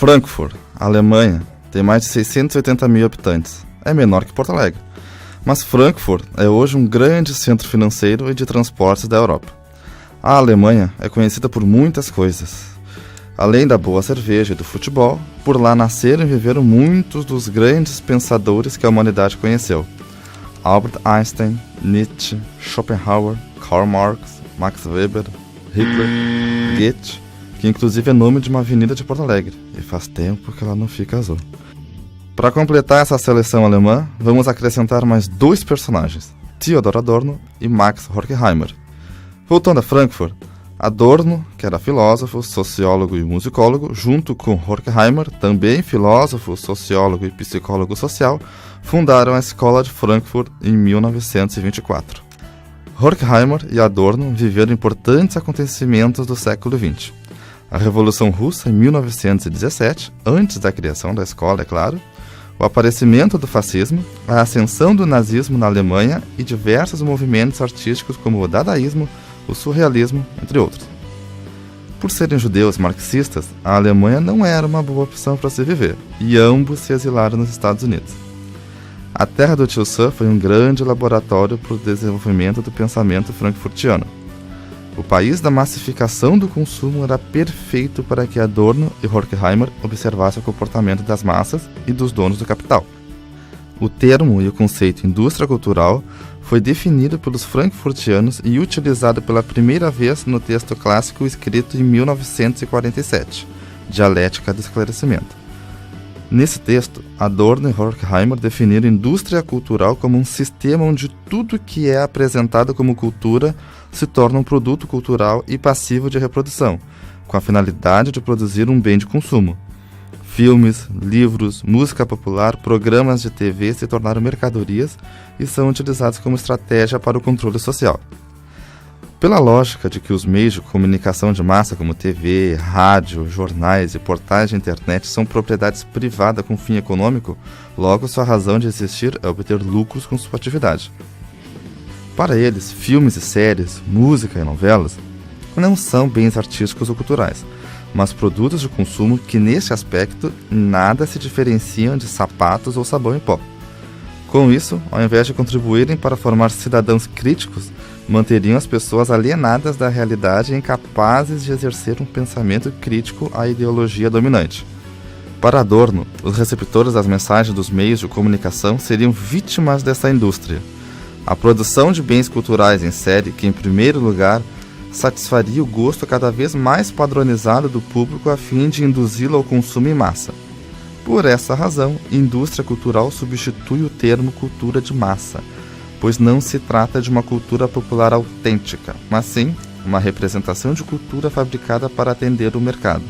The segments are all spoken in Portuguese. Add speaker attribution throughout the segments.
Speaker 1: Frankfurt, Alemanha, tem mais de 680 mil habitantes. É menor que Porto Alegre. Mas Frankfurt é hoje um grande centro financeiro e de transportes da Europa. A Alemanha é conhecida por muitas coisas. Além da boa cerveja e do futebol, por lá nasceram e viveram muitos dos grandes pensadores que a humanidade conheceu. Albert Einstein, Nietzsche, Schopenhauer, Karl Marx, Max Weber, Hitler, Goethe, que inclusive é nome de uma avenida de Porto Alegre, e faz tempo que ela não fica azul. Para completar essa seleção alemã, vamos acrescentar mais 2 personagens, Theodor Adorno e Max Horkheimer. Voltando a Frankfurt, Adorno, que era filósofo, sociólogo e musicólogo, junto com Horkheimer, também filósofo, sociólogo e psicólogo social, fundaram a Escola de Frankfurt em 1924. Horkheimer e Adorno viveram importantes acontecimentos do século XX. A Revolução Russa, em 1917, antes da criação da escola, é claro, o aparecimento do fascismo, a ascensão do nazismo na Alemanha e diversos movimentos artísticos como o dadaísmo, o surrealismo, entre outros. Por serem judeus marxistas, a Alemanha não era uma boa opção para se viver, e ambos se exilaram nos Estados Unidos. A terra do Tio Sam foi um grande laboratório para o desenvolvimento do pensamento frankfurtiano. O país da massificação do consumo era perfeito para que Adorno e Horkheimer observassem o comportamento das massas e dos donos do capital. O termo e o conceito indústria cultural foi definido pelos frankfurtianos e utilizado pela primeira vez no texto clássico escrito em 1947, Dialética do Esclarecimento. Nesse texto, Adorno e Horkheimer definiram indústria cultural como um sistema onde tudo que é apresentado como cultura se torna um produto cultural e passivo de reprodução, com a finalidade de produzir um bem de consumo. Filmes, livros, música popular, programas de TV se tornaram mercadorias e são utilizados como estratégia para o controle social. Pela lógica de que os meios de comunicação de massa como TV, rádio, jornais e portais de internet são propriedades privadas com fim econômico, logo sua razão de existir é obter lucros com sua atividade. Para eles, filmes e séries, música e novelas não são bens artísticos ou culturais, mas produtos de consumo que, neste aspecto, nada se diferenciam de sapatos ou sabão em pó. Com isso, ao invés de contribuírem para formar cidadãos críticos, manteriam as pessoas alienadas da realidade e incapazes de exercer um pensamento crítico à ideologia dominante. Para Adorno, os receptores das mensagens dos meios de comunicação seriam vítimas dessa indústria. A produção de bens culturais em série que, em primeiro lugar, satisfaria o gosto cada vez mais padronizado do público a fim de induzi-lo ao consumo em massa. Por essa razão, indústria cultural substitui o termo cultura de massa, pois não se trata de uma cultura popular autêntica, mas sim uma representação de cultura fabricada para atender o mercado.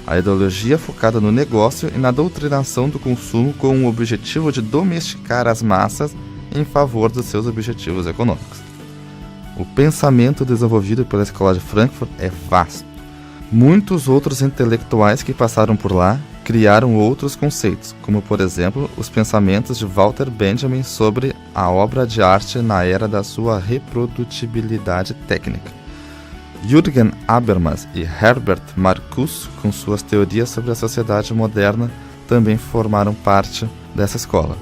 Speaker 1: A ideologia focada no negócio e na doutrinação do consumo com o objetivo de domesticar as massas em favor dos seus objetivos econômicos. O pensamento desenvolvido pela Escola de Frankfurt é vasto. Muitos outros intelectuais que passaram por lá criaram outros conceitos, como por exemplo os pensamentos de Walter Benjamin sobre a obra de arte na era da sua reprodutibilidade técnica. Jürgen Habermas e Herbert Marcuse, com suas teorias sobre a sociedade moderna, também formaram parte dessa escola.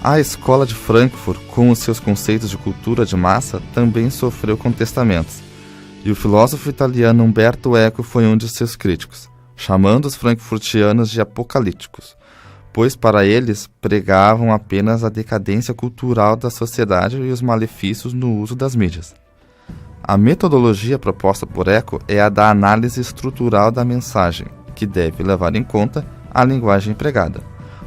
Speaker 1: A Escola de Frankfurt, com os seus conceitos de cultura de massa, também sofreu contestamentos, e o filósofo italiano Umberto Eco foi um de seus críticos, chamando os frankfurtianos de apocalípticos, pois para eles pregavam apenas a decadência cultural da sociedade e os malefícios no uso das mídias. A metodologia proposta por Eco é a da análise estrutural da mensagem, que deve levar em conta a linguagem empregada,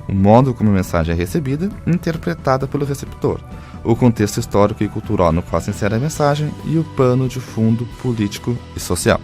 Speaker 1: o modo como a mensagem é recebida e interpretada pelo receptor, o contexto histórico e cultural no qual se insere a mensagem e o pano de fundo político e social.